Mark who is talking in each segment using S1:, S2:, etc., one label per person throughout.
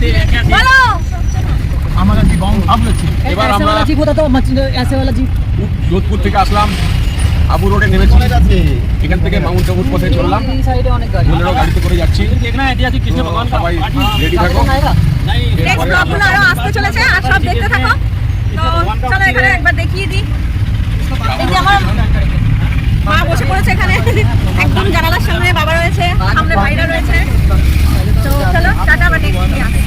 S1: बोलो
S2: हमारा जी गाँव अब लच्छी এবার আমরা जी बोला तो ऐसे वाला जी जोधपुर থেকে আসলাম আবু রোডে নেমেছি এখান থেকে মাউন্ট আবুর পথে চললাম এই সাইডে অনেক গাড়ি বোলেরো গাড়িতে করে যাচ্ছি দেখনা ऐतिहासिक কৃষ্ণ ভগবান का সবাই রেডি থাকো
S1: नेक्स्ट ব্লগগুলো আরো আসতে চলেছে আর সব দেখতে থাকো তো চলো এখানে একবার দেখিয়ে দিই এই যে আমার মা বসে পড়েছে এখানে একদম জানালার সামনে বাবা রয়েছে সামনে ভাইরা রয়েছে তো চলো টাটা বাই নেক্সট আসি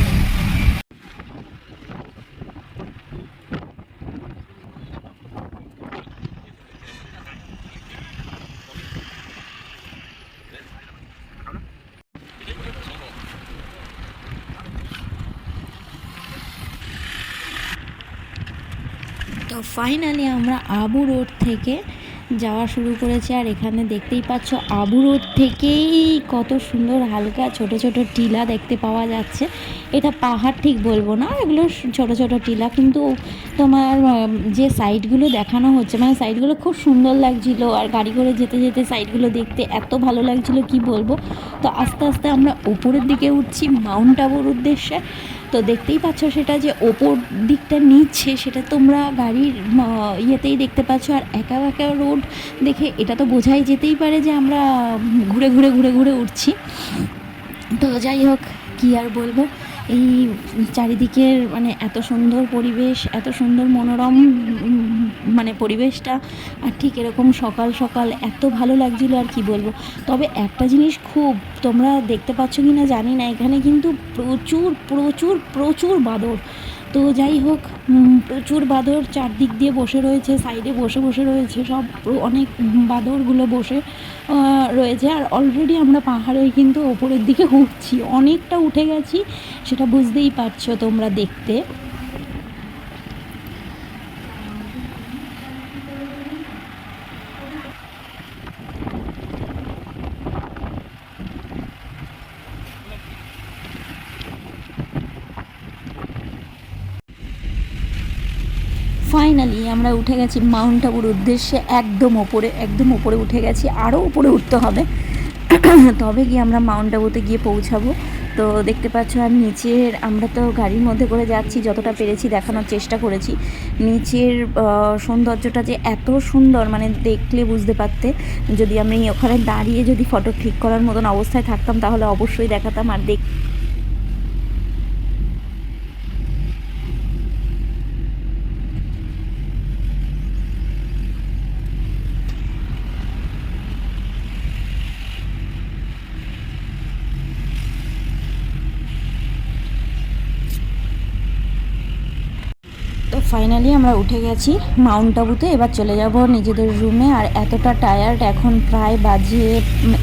S3: তো ফাইনালি আমরা আবু রোড থেকে যাওয়া শুরু করেছি আর এখানে দেখতেই পাচ্ছ আবু রোড থেকেই কত সুন্দর হালকা ছোট ছোট টিলা দেখতে পাওয়া যাচ্ছে। এটা পাহাড় ঠিক বলবো না, এগুলো ছোট ছোট টিলা, কিন্তু তোমার যে সাইডগুলো দেখানো হচ্ছে মানে সাইডগুলো খুব সুন্দর লাগছিল আর গাড়ি করে যেতে যেতে সাইডগুলো দেখতে এত ভালো লাগছিল কি বলবো। তো আস্তে আস্তে আমরা উপরের দিকে উঠছি মাউন্ট আবুর উদ্দেশ্যে। তো দেখতেই পাচ্ছ সেটা যে ওপর দিকটা নিচ্ছে সেটা তোমরা গাড়ির ইয়েতেই দেখতে পাচ্ছ। আর একা একা রোড দেখে এটা তো বোঝাই যেতেই পারে যে আমরা ঘুরে ঘুরে ঘুরে ঘুরে উঠছি। তো যাই হোক কী আর বলবো, এই চারিদিকের মানে এত সুন্দর পরিবেশ, এত সুন্দর মনোরম মানে পরিবেশটা, আর ঠিক এরকম সকাল সকাল এত ভালো লাগছিল আর কি বলবো। তবে একটা জিনিস খুব তোমরা দেখতে পাচ্ছ কি না জানি না, এখানে কিন্তু প্রচুর প্রচুর প্রচুর বাদর। তো যাই হোক প্রচুর বাদর চারদিক দিয়ে বসে রয়েছে, সাইডে বসে বসে রয়েছে সব, অনেক বাদরগুলো বসে রয়েছে। আর অলরেডি আমরা পাহাড়ে কিন্তু ওপরের দিকে উঠছি, অনেকটা উঠে গেছি, সেটা বুঝতেই পারছো তোমরা দেখতে। ফাইনালি আমরা উঠে গেছি মাউন্ট আবুর উদ্দেশ্যে, একদম ওপরে উঠে গেছি, আরও উপরে উঠতে হবে তবে গিয়ে আমরা মাউন্ট আবুতে গিয়ে পৌঁছাবো। তো দেখতে পাচ্ছ আর নিচের আমরা তো গাড়ির মধ্যে করে যাচ্ছি, যতটা পেরেছি দেখানোর চেষ্টা করেছি। নিচের সৌন্দর্যটা যে এত সুন্দর মানে দেখলে বুঝতে পারতে, যদি আমি ওখানে দাঁড়িয়ে যদি ফটো ক্লিক করার মতন অবস্থায় থাকতাম তাহলে অবশ্যই দেখাতাম। আর তো ফাইনালি আমরা উঠে গেছি মাউন্ট আবুতে, এবার চলে যাব নিজেদের রুমে। আর এতটা টায়ার্ড, এখন প্রায় বাজে,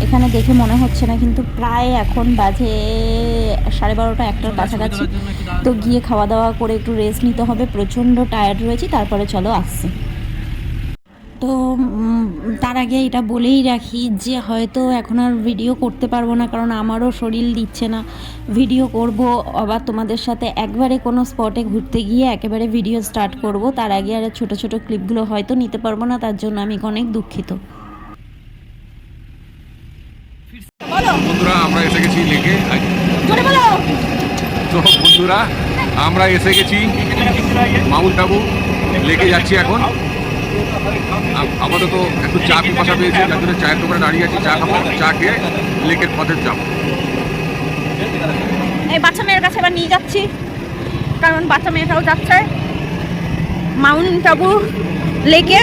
S3: এখানে দেখে মনে হচ্ছে না কিন্তু প্রায় এখন বাজে 12:30 1টার কাছাকাছি। তো গিয়ে খাওয়া দাওয়া করে একটু রেস্ট নিতে হবে, প্রচণ্ড টায়ার্ড রয়েছি। তারপরে চলো আসছি। তো তার আগে এটা বলেই রাখি যে হয়তো এখন আর ভিডিও করতে পারবো না, কারণ আমারও শরীর দিচ্ছে না ভিডিও করব। আবার তোমাদের সাথে একবারে কোনো স্পটে ঘুরতে গিয়ে একেবারে ভিডিও স্টার্ট করব, তার আগে আর ছোট ছোট ক্লিপগুলো হয়তো নিতে পারবো না, তার জন্য আমি অনেক দুঃখিত।
S2: বন্ধুরা আমরা এসে গেছি লেকে। তো বন্ধুরা আমরা এসে গেছি মাউন্ট আবু লেকে, যাচ্ছি এখন। আপাতত একটু চা পিপাসা পেয়েছি, যার জন্য চায়ের দোকানে দাঁড়িয়ে আছি, চা খাবো, চা খেয়ে লেকের পথে যাবো।
S1: এই বাচ্চা মেয়ের কাছে এবার নিয়ে যাচ্ছি, কারণ বাচ্চা মেয়েটাও যাচ্ছে মাউন্ট আবু লেকে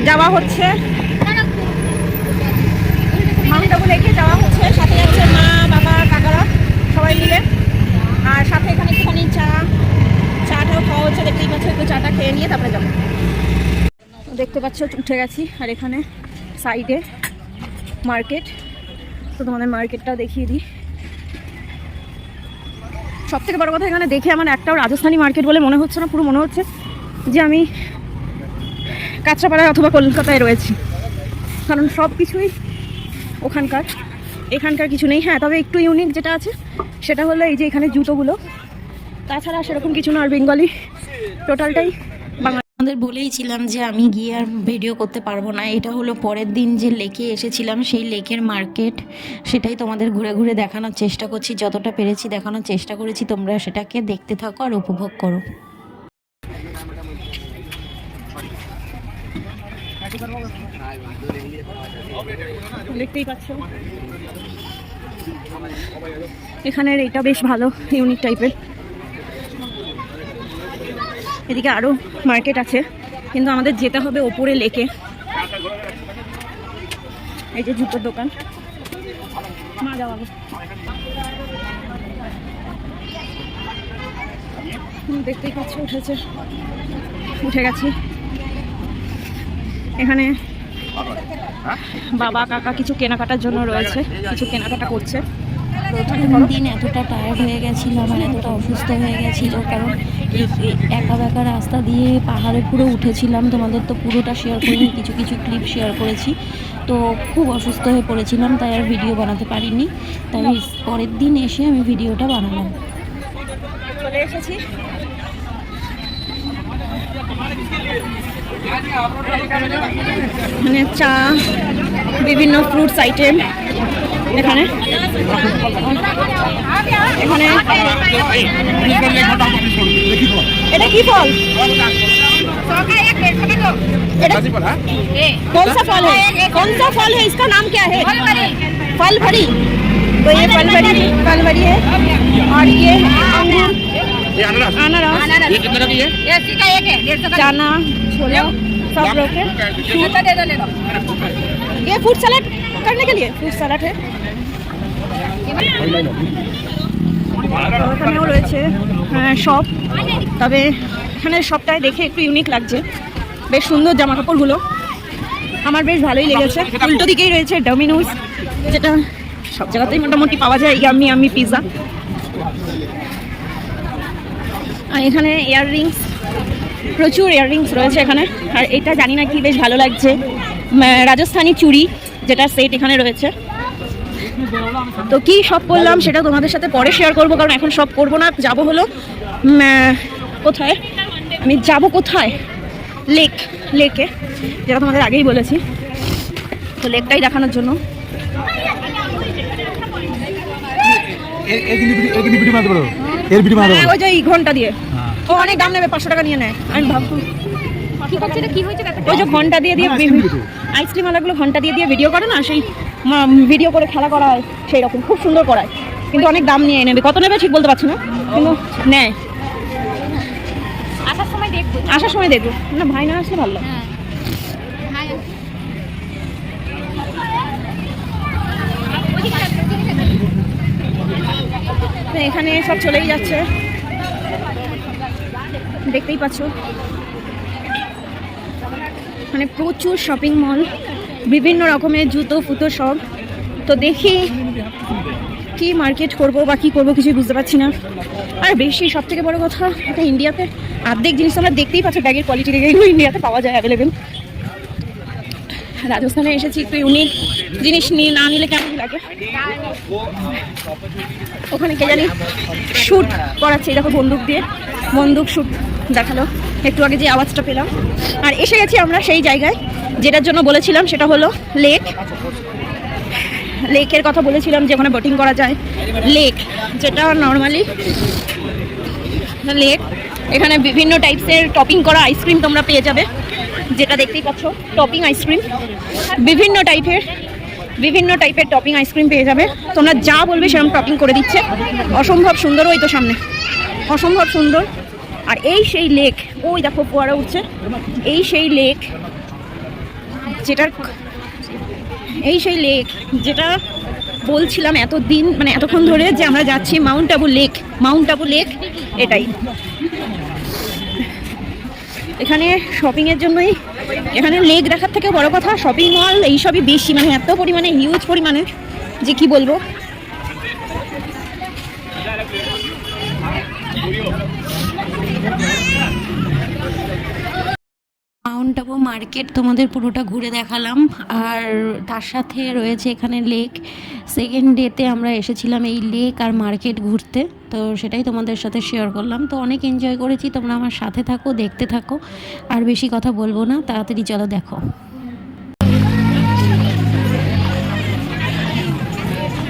S1: যাওয়া হচ্ছে। মাউন্ট আবু লেকে যাওয়া হচ্ছে, সাথে যাচ্ছে মা বাবা কাকারা সবাই মিলে। আর সাথে এখানে একটুখানি চাটাও খাওয়া হচ্ছে, দেখতেই পাচ্ছ। একটু চাটা খেয়ে নিয়ে তারপরে যাবো। দেখতে পাচ্ছ উঠে গেছি, আর এখানে সাইডে মার্কেট। তো তোমাদের মার্কেটটা দেখিয়ে দিই। সব থেকে বড় কথা এখানে দেখে আমার একটাও রাজস্থানী মার্কেট বলে মনে হচ্ছে না, পুরো মনে হচ্ছে যে আমি কাঁচরাপাড়ায় অথবা কলকাতায় রয়েছি, কারণ সব কিছুই এখানকার কিছু নেই। হ্যাঁ, তবে একটু ইউনিক যেটা আছে সেটা হলো এই যে এখানে জুতোগুলো, তাছাড়া সেরকম কিছু না। আর বেঙ্গলি টোটালটাই বাংলা
S3: আমাদের বলেইছিলাম যে আমি গিয়ে আর ভিডিও করতে পারবো না। এটা হলো পরের দিন যে লেকে এসেছিলাম সেই লেকের মার্কেট, সেটাই তোমাদের ঘুরে ঘুরে দেখানোর চেষ্টা করছি, যতটা পেরেছি দেখানোর চেষ্টা করেছি। তোমরা সেটাকে দেখতে থাকো আর উপভোগ করো।
S1: দেখতেই পাচ্ছ এখানের এটা বেশ ভালো, ইউনিক টাইপের। এদিকে আরো মার্কেট আছে, কিন্তু আমাদের যেতে হবে ওপরে লেকে। এই যে জুতোর দোকান, মা যাওয়া দেখতেই পাচ্ছ উঠে গেছি। এখানে বাবা কাকা কিছু কেনাকাটার জন্য রয়েছে, কিছু কেনাকাটা করছে।
S3: দিন এতটা টায়ার্ড হয়ে গেছিলাম আর এতটা অসুস্থ হয়ে গেছিলো, কারণ একা বেকা রাস্তা দিয়ে পাহাড়ে পুরো উঠেছিলাম। তোমাদের তো পুরোটা শেয়ার করিনি, কিছু কিছু ক্লিপ শেয়ার করেছি। তো খুব অসুস্থ হয়ে পড়েছিলাম, তাই আর ভিডিও বানাতে পারিনি। তাই পরের দিন এসে আমি ভিডিওটা বানালাম।
S1: চলে এসেছি মানে চা, বিভিন্ন ফ্রুটস আইটেম। এখানে এটা কি ফল? कौन सा फल है? कौन सा फल है? इसका नाम क्या है? फल भरी। तो ये फल भरी है। और ये अंगूर, अनारस,
S2: ये कितने का भी है?
S1: चना, छोले सब लोग है। ये फ्रूट सलाद करने के लिए फ्रूट सलाद है। এখানেও রয়েছে শপ, তবে এখানে শপটায় দেখে একটু ইউনিক লাগছে, বেশ সুন্দর জামা কাপড়গুলো, আমার বেশ ভালোই লেগেছে। উল্টো দিকেই রয়েছে ডমিনোস, যেটা সব জায়গাতেই মোটামুটি পাওয়া যায়, ইয়াম্মি পিৎজা। আর এখানে ইয়াররিংস, প্রচুর ইয়াররিংস রয়েছে এখানে। আর এটা জানি না কি, বেশ ভালো লাগছে, রাজস্থানি চুড়ি যেটা সেট এখানে রয়েছে। তো কি সব করলাম সেটা তোমাদের সাথে পরে শেয়ার করবো, কারণ এখন সব করবো না। যাব হলো কোথায়, আমি যাব কোথায়, লেকে, যেটা তোমাদের আগেই বলেছি। তো লেকটাই দেখানোর জন্য ওই যে ঘন্টা দিয়ে ও অনেক দাম নেবে, 500 টাকা নিয়ে নেয়। আমি ভাবছি ওই যে ঘন্টা দিয়ে আইসক্রিম ওয়ালাগুলো ঘন্টা দিয়ে ভিডিও করে না, সেই ভিডিও করে খেলা করা হয়, সেই রকম খুব সুন্দর করায়, কিন্তু অনেক দাম নিয়ে নেবে। কত নেবে ঠিক বলতে পারছি না, কিন্তু নেয়। আসার সময় দেখবো না, ভাই না আসলে ভালো লাগে। এখানে সব চলেই যাচ্ছে, দেখতেই পাচ্ছ। মানে প্রচুর শপিং মল, বিভিন্ন রকমের জুতো ফুতো সব। তো দেখি কি মার্কেট করব বা কী করবো কিছুই বুঝতে পারছি না। আর বেশি সব থেকে বড় কথা, এটা ইন্ডিয়াতে অর্ধেক জিনিস আমরা দেখতেই পাচ্ছি, ব্যাগের কোয়ালিটি দেখে এগুলো ইন্ডিয়াতে পাওয়া যায় অ্যাভেলেবেল। রাজস্থানে এসেছি, একটু ইউনিক জিনিস নিয়ে না নিলে কেমন লাগে। ওখানে কে জানি শ্যুট করাচ্ছে, দেখো বন্দুক শ্যুট দেখালো একটু আগে, যে আওয়াজটা পেলাম। আর এসে গেছি আমরা সেই জায়গায় যেটার জন্য বলেছিলাম, সেটা হলো লেকের কথা বলেছিলাম, যে ওখানে বোটিং করা যায়। লেক যেটা নর্মালি লেক, এখানে বিভিন্ন টাইপসের টপিং করা আইসক্রিম তোমরা পেয়ে যাবে, যেটা দেখতেই পাচ্ছ টপিং আইসক্রিম। বিভিন্ন টাইপের টপিং আইসক্রিম পেয়ে যাবে, তোমরা যা বলবে সেরকম টপিং করে দিচ্ছে। অসম্ভব সুন্দর, ওই তো সামনে অসম্ভব সুন্দর। আর এই সেই লেক, ওই দেখো ফোয়ারা উঠছে, এই সেই লেক যেটা বলছিলাম এতদিন, মানে এতক্ষণ ধরে, যে আমরা যাচ্ছি মাউন্ট আবু লেক। এটাই এখানে শপিংয়ের জন্যই, এখানে লেক দেখার থেকে বড় কথা শপিং মল এইসবই বেশি, মানে এত পরিমাণে, হিউজ পরিমাণে, যে কি বলবো।
S3: মাউন্ট আবু মার্কেট তোমাদের পুরোটা ঘুরে দেখালাম, আর তার সাথে রয়েছে এখানে লেক। সেকেন্ড ডেতে আমরা এসেছিলাম এই লেক আর মার্কেট ঘুরতে, তো সেটাই তোমাদের সাথে শেয়ার করলাম। তো অনেক এনজয় করেছি, তোমরা আমার সাথে থাকো, দেখতে থাকো, আর বেশি কথা বলবো না, তাড়াতাড়ি চলো দেখো।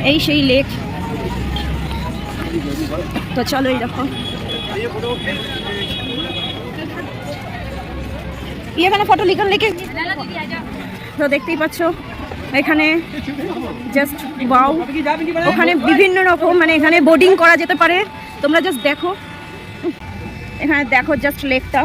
S1: এই সেই লেক, তো চলো এই দেখো এখানে ফটো লিখন লেকে, তো দেখতেই পাচ্ছ এখানে জাস্ট ওয়াও। ওখানে বিভিন্ন রকম মানে এখানে বোটিং করা যেতে পারে, তোমরা জাস্ট দেখো এখানে দেখো জাস্ট লেকটা,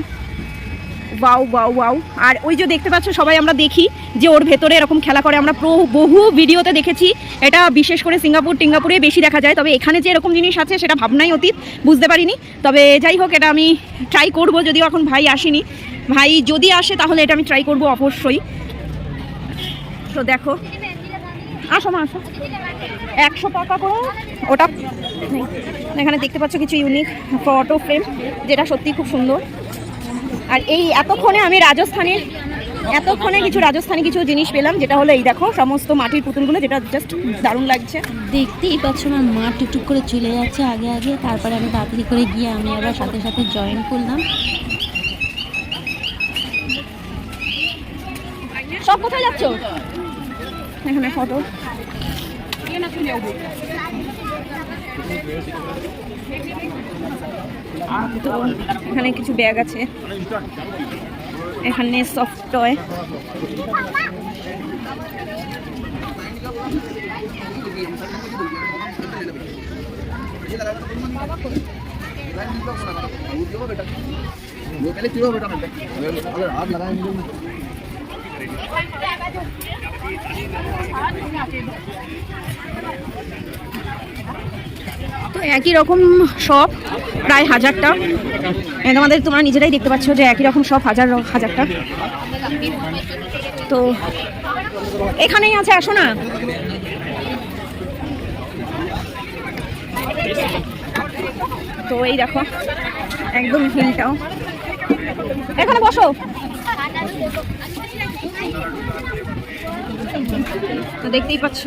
S1: ওয়াও ওয়াও ওয়াও। আর ওই যে দেখতে পাচ্ছ সবাই আমরা দেখি যে ওর ভেতরে এরকম খেলা করে, আমরা বহু ভিডিওতে দেখেছি, এটা বিশেষ করে টিঙ্গাপুরে বেশি দেখা যায়, তবে এখানে যে এরকম জিনিস আছে সেটা ভাবনাই অতীত, বুঝতে পারিনি। তবে যাই হোক, এটা আমি ট্রাই করব, যদিও এখন ভাই আসেনি, ভাই যদি আসে তাহলে এটা আমি ট্রাই করব অবশ্যই। তো দেখো, আসো মা আসো, 100 টাকা করে ওটা। এখানে দেখতে পাচ্ছ কিছু ইউনিক ফটো ফ্রেম, যেটা সত্যি খুব সুন্দর। আর এই এতক্ষণে আমি কিছু রাজস্থানি কিছু জিনিস পেলাম, যেটা হলো এই দেখো সমস্ত মাটির পুতুলগুলো, যেটা জাস্ট দারুণ লাগছে।
S3: দেখতেই পাচ্ছ আমার মা টুকটুক করে চলে যাচ্ছে আগে আগে, তারপরে আমি তাড়াতাড়ি করে গিয়ে আমি আবার সাথে সাথে জয়েন করলাম।
S1: সব কোথায় যাচ্ছ? এখানে ফটো, তো এখানে কিছু ব্যাগ আছে, এখানে সফট টয়, তো একই রকম সব প্রায় 1000টা, তোমরা নিজেরাই দেখতে পাচ্ছ যে একই রকম সব হাজারটা। তো এখানেই আছে, আসো না। তো এই দেখো একদম হিলটাও, এখানে বসো। তো দেখতেই পাচ্ছ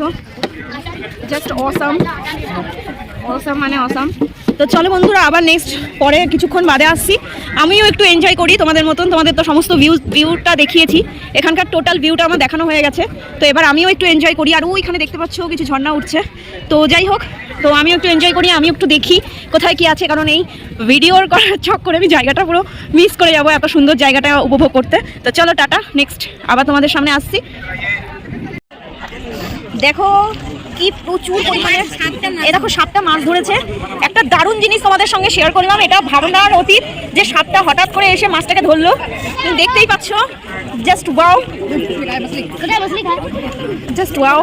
S1: জাস্ট অসাম মানে অসাম। তো চলো বন্ধুরা, আবার নেক্সট পরে কিছুক্ষণ বাদে আসছি, আমিও একটু এনজয় করি তোমাদের মতন। তোমাদের তো সমস্ত ভিউটা দেখিয়েছি, এখানকার টোটাল ভিউটা আমার দেখানো হয়ে গেছে, তো এবার আমিও একটু এনজয় করি। আর ওইখানে দেখতে পাচ্ছ কিছু ঝর্ণা উঠছে, তো যাই হোক, তো আমিও একটু এনজয় করি, আমি একটু দেখি কোথায় কি আছে, কারণ এই ভিডিওর করার ছক করে আমি জায়গাটা পুরো মিস করে যাবো, এত সুন্দর জায়গাটা উপভোগ করতে। তো চলো টাটা, নেক্সট আবার তোমাদের সামনে আসছি। দেখো কি প্রচুর পরিমাণে, এই দেখো সাপটা মাছ ধরেছে। একটা দারুণ জিনিস তোমাদের সঙ্গে শেয়ার করলাম, এটা ভাবনার অতীত যে সাপটা হঠাৎ করে এসে মাছটাকে ধরলো। দেখতেই পাচ্ছ জাস্ট ওয়াও, জাস্ট ওয়াও।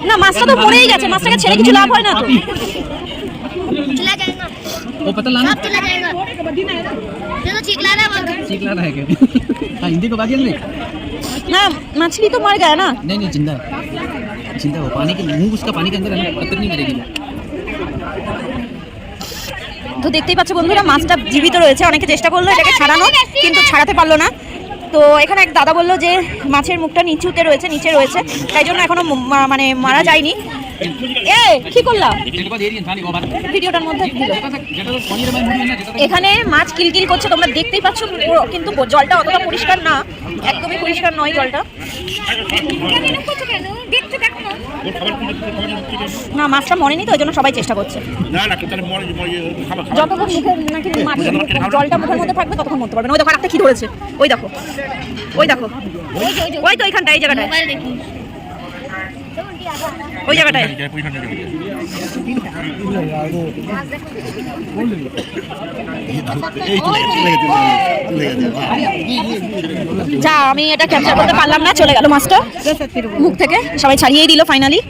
S1: না মাছটা তো মরেই গেছে, মাছটাকে ছেড়ে কিছু লাভ হয় না তো।
S4: वो पता लाना चला जाएगा चलो चिकला रहा है क्या? हाँ हिंदी को बात नहीं
S1: ना, मछली तो मर गया ना।
S4: नहीं जिंदा वो पानी के मुंह उसका पानी के अंदर है ना, तब तक नहीं मरेगी।
S1: তো দেখতেই পাচ্ছ বন্ধুরা, মাছটা জীবিত রয়েছে, অনেকে চেষ্টা করলো এটাকে ছাড়ানো, কিন্তু ছাড়াতে পারলো না। তো এখানে এক দাদা বললো যে মাছের মুখটা নিচে রয়েছে, তাই জন্য এখনো মানে মারা যায়নি। এ কি করলাম ভিডিওটার মধ্যে? এখানে মাছ কিলকিল করছে, তোমরা দেখতেই পাচ্ছ, কিন্তু জলটা অতটা পরিষ্কার না, একদমই পরিষ্কার নয় জলটা। না মাছটা মরেনি, তো ওই জন্য সবাই চেষ্টা করছে। যতক্ষণ মুখে নাকি জলটা মুখের মধ্যে থাকবে ততক্ষণ মরতে পারবে না। ওই দেখো একটা কি ধরেছে, ওই দেখো ওই তো এইখানটা, এই জায়গাটায়, ওই জায়গাটায়। যা আমি এটা ক্যাপচার করতে পারলাম না, চলে গেল মাছটা মুখ থেকে, সবাই ছাড়িয়েই দিল ফাইনালি।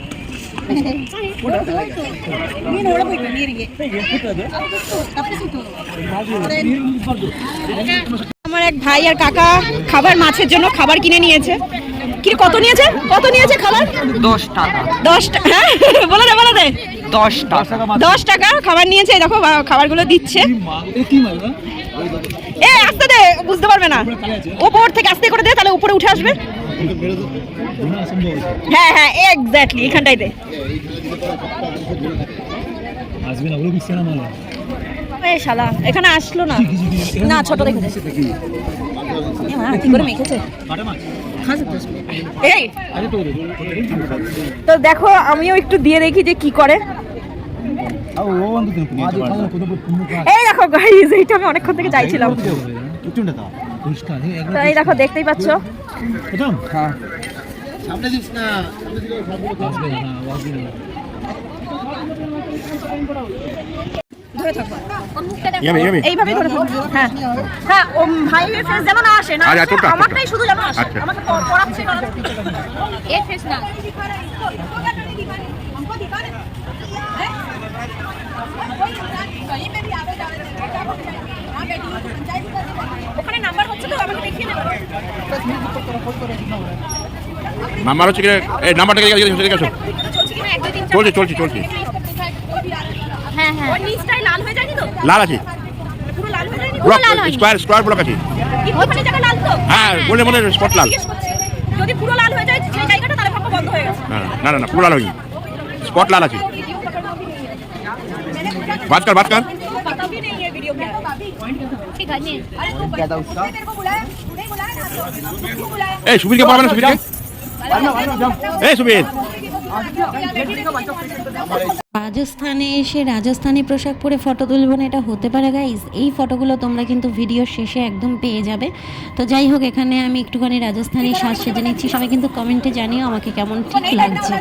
S1: আমার এক ভাই আর কাকা মাছের জন্য খাবার কিনে নিয়েছে, কি কত নিয়েছে খাবার?
S5: 10 টাকা
S1: 10 টাকা। হ্যাঁ বলে দে
S5: 10 টাকা
S1: 10 টাকা খাবার নিয়েছে। দেখো খাবারগুলো দিচ্ছে। এ আস্তে দে, বুঝতে পারবে না। উপর থেকে আস্তে করে দে, তাহলে উপরে উঠে আসবে। হ্যাঁ হ্যাঁ এক্স্যাক্টলি, এখানটাই দে।
S6: আসবে না, ওগুলো বিছানা না মালা।
S1: এই শালা এখানে আসলো না। না ছোট দেখে দে। এ মা কি করে মেখেছে। এই তো দেখো, আমিও একটু দিয়ে দেখি যে কি করে। এই দেখো গাইস, এইটা আমি অনেকক্ষণ থেকে চাইছিলাম। তো এই দেখো, দেখতেই পাচ্ছ। ধরে থাকো, এইভাবে ধরে থাকো। হ্যাঁ হ্যাঁ, ও ভাই ফেস যেন না আসে না, আমারটাই শুধু যেন আসে। আমাকে পড়াচ্ছে না
S4: एक फेस ना
S1: ওখানে নাম্বার হচ্ছে তো, আমাকে দেখিয়ে দেবে।
S2: নাম্বার হচ্ছে কি? এই নাম্বারটা দেখে আসো।
S1: চলছে কিনা 1 2 3
S2: চলছে
S4: হ্যাঁ হ্যাঁ
S1: ওই নিচটাই লাল হয়ে যায়নি তো?
S2: লাল আছে,
S1: পুরো লাল হয়ে যায়নি?
S2: ব্লক স্কোয়ার ব্লক আছে।
S1: কি ওখানে জায়গা লাল তো?
S2: হ্যাঁ মনে স্পট লাল।
S1: জিজ্ঞেস করছি, যদি পুরো লাল হয়ে যায় সেই জায়গাটা, তাহলে ভাবো বন্ধ হয়ে গেছে।
S2: না পুরো লাল হয়নি, স্পট লাল আছে। बात कर
S1: पता भी नहीं है वीडियो क्या है।
S4: ठीक है नहीं
S2: ए सुबीर के पास सुबीर के ए सुबीर
S3: রাজস্থানে এসে রাজস্থানি পোশাক পরে ফটো তুলব না, এটা হতে পারে গাইস? এই ফটোগুলো তোমরা কিন্তু ভিডিওর শেষে একদম পেয়ে যাবে। তো যাই হোক, এখানে আমি একটুখানি রাজস্থানি সাজ সেজে নিচ্ছি। সবাই কিন্তু কমেন্টে জানিও আমাকে কেমন ঠিক লাগছে।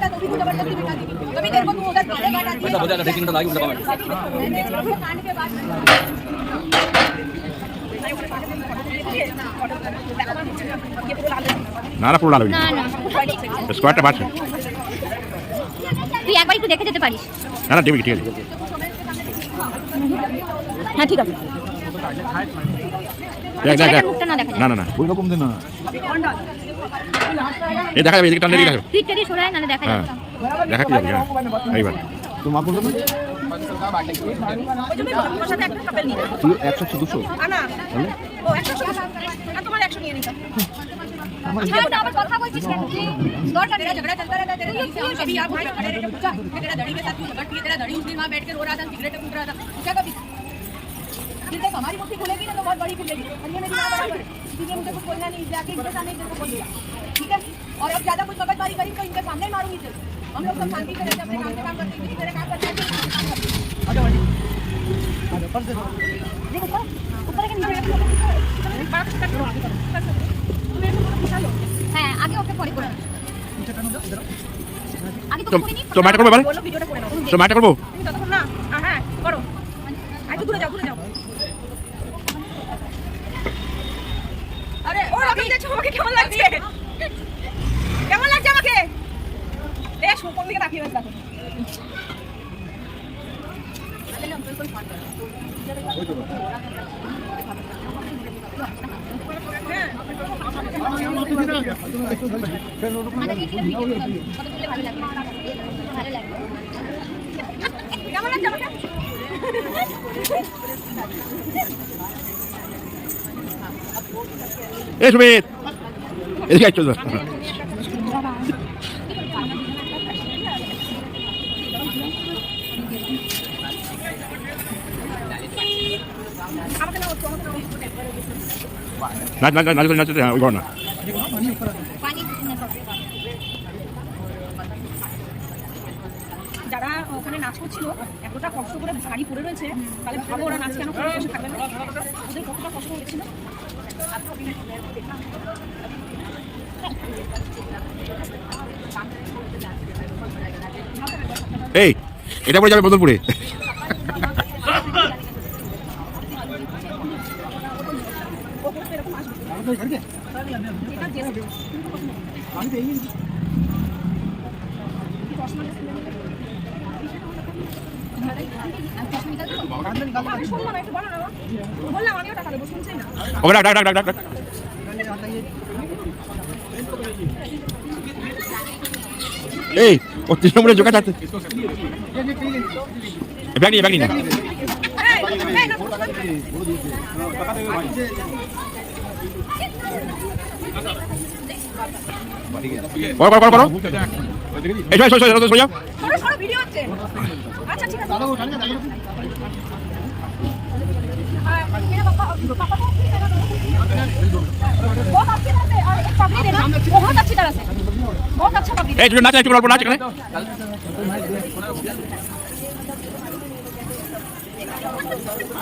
S2: না পুরো লাল হয়নি,
S4: না না
S2: স্কোয়ারটা বাড়ছে।
S4: তুই একবার একটু দেখে যেতে পারিস।
S2: না ঠিক আছে।
S1: হ্যাঁ ঠিক আছে।
S2: দেখ
S4: মুখটা না দেখা যায়।
S2: না ওই রকম দিন না, এই দেখা যাবে, এদিকে টান দিয়ে দেখা যাবে।
S4: পিঠটা দিয়ে সরায় নালে দেখা
S2: হ্যাঁ
S4: যাচ্ছে।
S2: দেখা কি যাবে। হ্যাঁ এইবার তো মা করবে না
S1: ওর সাথে একটা কাপেল নিয়ে নাও।
S2: তুই 100 200
S1: না ও 100 আর তোমার 100 নিয়ে নিতাম।
S4: ছাড় না, আবার কথা বলছিস কেন তুই? দরকার নেই, झगड़ा चलता रहता है तेरे बीच में।
S7: कभी आप भाई खड़े रह के पूछा कि तेरा धड़ी के साथ क्यों झगड़ती है? तेरा धड़ी उस दिन वहाँ बैठ के रो रहा था, सिगरेट फूंक रहा था, पूछा कभी? फिर जब हमारी मुट्ठी खुलेगी ना तो बहुत बड़ी खुलेगी। और ये मेरी माँ बराबर है, इसलिए मुझे कुछ बोलना नहीं, जाके इनके सामने इनको बोल दिया, ठीक है? और अब ज्यादा कुछ मगजमारी करी तो इनके सामने मारूंगी सिर्फ। हम लोग सब शांति से रहते, अपने काम से काम करते हैं, मेरे काम करते हैं।
S4: হ্যাঁ আগে ওকে পরে করে আগে তো করে নি।
S2: তো ম্যাটার করবে বল,
S1: বলো ভিডিওটা করে নাও।
S2: তো ম্যাটার করবো।
S1: তুমি ততক্ষণ না, হ্যাঁ করো। একটু দূরে যাও। আরে ও রকম দেখছো আমাকে কেমন লাগছে? কেমন লাগছে আমাকে? এ কোন দিকে তাকিয়ে বসে দেখো।
S4: মানে ভিডিও ফটো তুললে ভালো লাগবে। ভালো লাগবে।
S1: কেমন লাগছে আমাকে?
S2: এ সুবীর এদিকে আয়, চল যা। নাচ ওই ঘর না।
S4: পানি
S1: যারা ওখানে নাচ করছিল এতটা কষ্ট করে শাড়ি পরে রয়েছে, তাহলে ভালো ওরা নাচ কেন করে বসে থাকবে না? ওদের কতটা কষ্ট হয়েছিল।
S2: এই এটা পরে যাবে বদলপুরে।
S1: বললাম আমিও টাকা দেবো, শুনছেই না।
S2: ওরা ডাক এই ও 3 নম্বরে জোকা চাচ্ছে ব্যাগ নিয়ে না করো এই সোজা
S1: ভিডিও হচ্ছে আচ্ছা ঠিক আছে बहुत अच्छी तरह से और एक पब्लिक है ना बहुत अच्छी तरह से बहुत अच्छा पब्लिक
S2: এই তুই নাচ একটু অল্প নাচ এখানে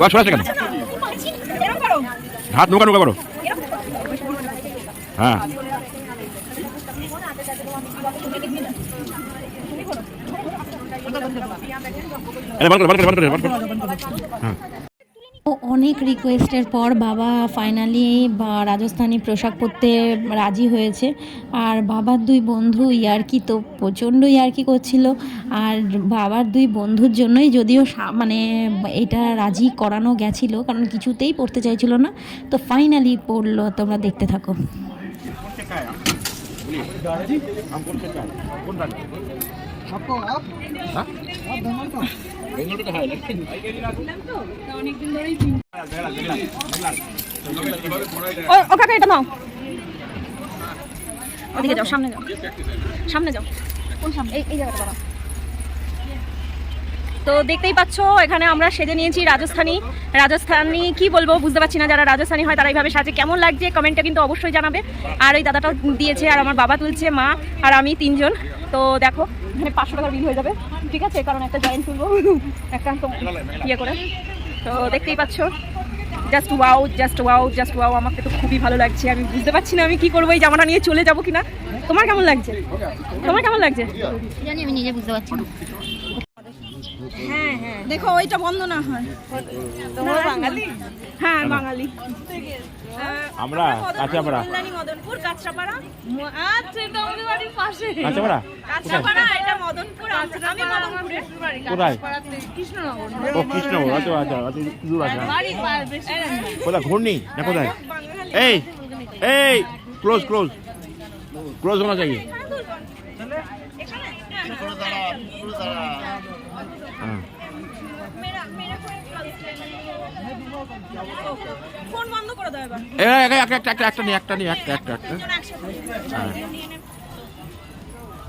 S2: বাস সরা সেখানে
S1: এরকম করো
S2: হাত নৌকা করো হ্যাঁ আরে বন্ধ করে হ্যাঁ
S3: ও অনেক রিকোয়েস্টের পর বাবা ফাইনালি রাজস্থানি পোশাক পরতে রাজি হয়েছে। আর বাবার দুই বন্ধু ইয়ার্কি তো প্রচণ্ড ইয়ার্কি করছিল। আর বাবার দুই বন্ধুর জন্যই যদিও মানে এটা রাজি করানো গেছিল, কারণ কিছুতেই পড়তে চাইছিল না। তো ফাইনালি পড়লো, তোমরা দেখতে থাকো।
S1: ও কাকা এটা নাও, ওদিকে যাও, সামনে যাও, সামনে যাও, কোন সামনে? এই জায়গাটা বাবা। তো দেখতেই পাচ্ছ এখানে আমরা সেজে নিয়েছি রাজস্থানি কি বলবো বুঝতে পারছি না। যারা রাজস্থানি হয় তারা এইভাবে সাজে। কেমন লাগছে কমেন্টে কিন্তু অবশ্যই জানাবে। আর এই দাদাটাও দিয়েছে, আর আমার বাবা তুলছে, মা আর আমি 3 জন। তো দেখো এখানে 500 টাকার বিল হয়ে যাবে, ঠিক আছে, কারণ একটা জয়েন্ট তুলবো একটা ইয়ে করে। তো দেখতেই পাচ্ছ জাস্ট ওয়াও, আমাকে তো খুবই ভালো লাগছে। আমি বুঝতে পারছি না আমি কি করবো, এই জামাটা নিয়ে চলে যাবো কিনা। তোমার কেমন লাগছে?
S4: জানি আমি নিজে বুঝতে পারছি না।
S1: হ্যাঁ দেখো ওইটা বন্ধ না হয়। তোমরা বাঙালি? হ্যাঁ বাঙালি।
S2: আমরা কাঁচাপাড়া,
S1: কল্যাণী মদনপুর, কাঁচরাপাড়া। আচ্ছা এটা আমাদের বাড়ির পাশে।
S2: কাঁচাপাড়া
S1: এটা মদনপুর। আমি মদনপুরের বাড়ি
S2: কোথায়?
S1: কৃষ্ণনগর।
S2: ও কৃষ্ণনগর। আচ্ছা দূর আছে। কোথায় ঘূর্ণি না কোথায়? এই ক্লোজ होना चाहिए।
S1: ফোন বন্ধ করে দাও এবার।
S2: একটা নিয়ে একটা।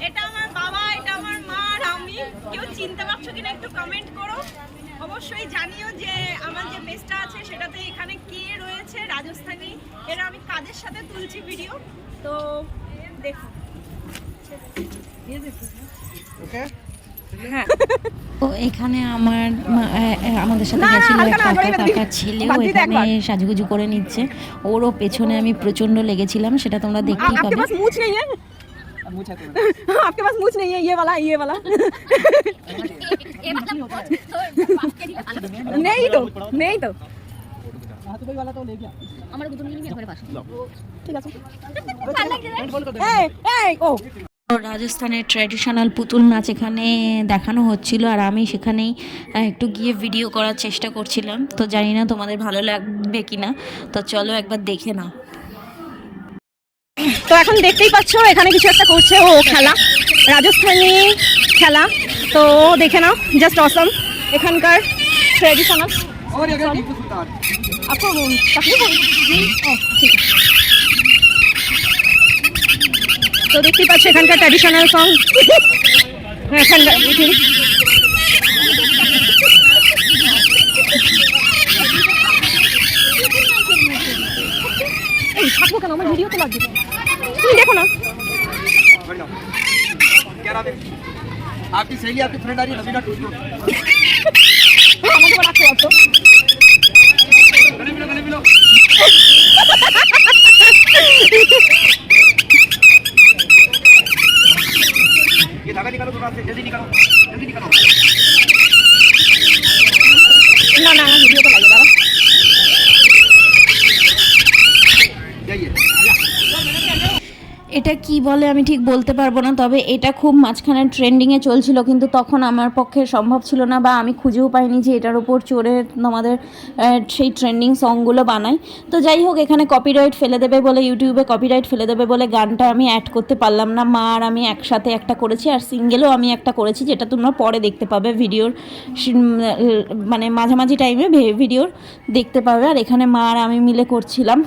S1: এটা আমার বাবা, এটা আমার মা আর আমি। কেউ চিনতে পারছো কিনা একটু কমেন্ট করো। অবশ্যই জানিও যে আমার যে পেজটা আছে সেটাতে এখানে কে রয়েছে রাজস্থানী। এরা আমি কাদের সাথে তুলছি ভিডিও, তো দেখো।
S3: তো এখানে আমাদের সাথে গেছিল এক কাকার ছেলেও এখানে সাজুগুজু করে নিচ্ছে। ওরও পেছনে আমি প্রচণ্ড লেগেছিলাম, সেটা তোমরা দেখতেই পাবে।
S1: आपके पास मूछ नहीं है, ये वाला नहीं तो
S4: আমার গুদুম নিয়ে একবারে পাশে
S1: ঠিক আছে।
S3: রাজস্থানের ট্র্যাডিশনাল পুতুল নাচ এখানে দেখানো হচ্ছিল, আর আমি সেখানেই একটু গিয়ে ভিডিও করার চেষ্টা করছিলাম। তো জানি না তোমাদের ভালো লাগবে কিনা, তো চলো একবার দেখে নাও।
S1: তো এখন দেখতেই পাচ্ছ এখানে কিছু একটা করছে, ও খেলা, রাজস্থানী খেলা। তো দেখে নাও, জাস্ট অসম এখানকার ট্র্যাডিশনাল। आपको तकलीफ होगी? ठीक है। তো দেখতেই পাচ্ছ এখানকার ট্র্যাডিশনাল সং। এখানকার এই থাকবো কেন, আমার ভিডিও তো লাগবে, তুমি দেখো না।
S5: आपकी सहेली आपकी फ्रेंड आ रही है नबीना टूटू
S1: আমাকে রাখতে পারতো।
S5: ये धागा निकालो दुकान से जल्दी निकालो
S1: না না আমার ভিডিও তো লাগবে, দাঁড়া।
S5: जाइए
S3: এটা কি বলে আমি ঠিক বলতে পারবো না, তবে এটা খুব মাঝখানে ট্রেন্ডিংয়ে চলছিল, কিন্তু তখন আমার পক্ষে সম্ভব ছিল না বা আমি খুঁজেও পাইনি যে এটার উপর চড়ে আমাদের সেই ট্রেন্ডিং সংগুলো বানাই। তো যাই হোক, এখানে কপিরাইট ফেলে দেবে বলে, ইউটিউবে কপিরাইট ফেলে দেবে বলে গানটা আমি অ্যাড করতে পারলাম না। মা আর আমি একসাথে একটা করেছি, আর সিঙ্গেলও আমি একটা করেছি, যেটা তোমরা পরে দেখতে পাবে ভিডিওর মানে মাঝামাঝি টাইমে ভিডিওর দেখতে পাবে। আর এখানে মা আর আমি মিলে করছিলাম।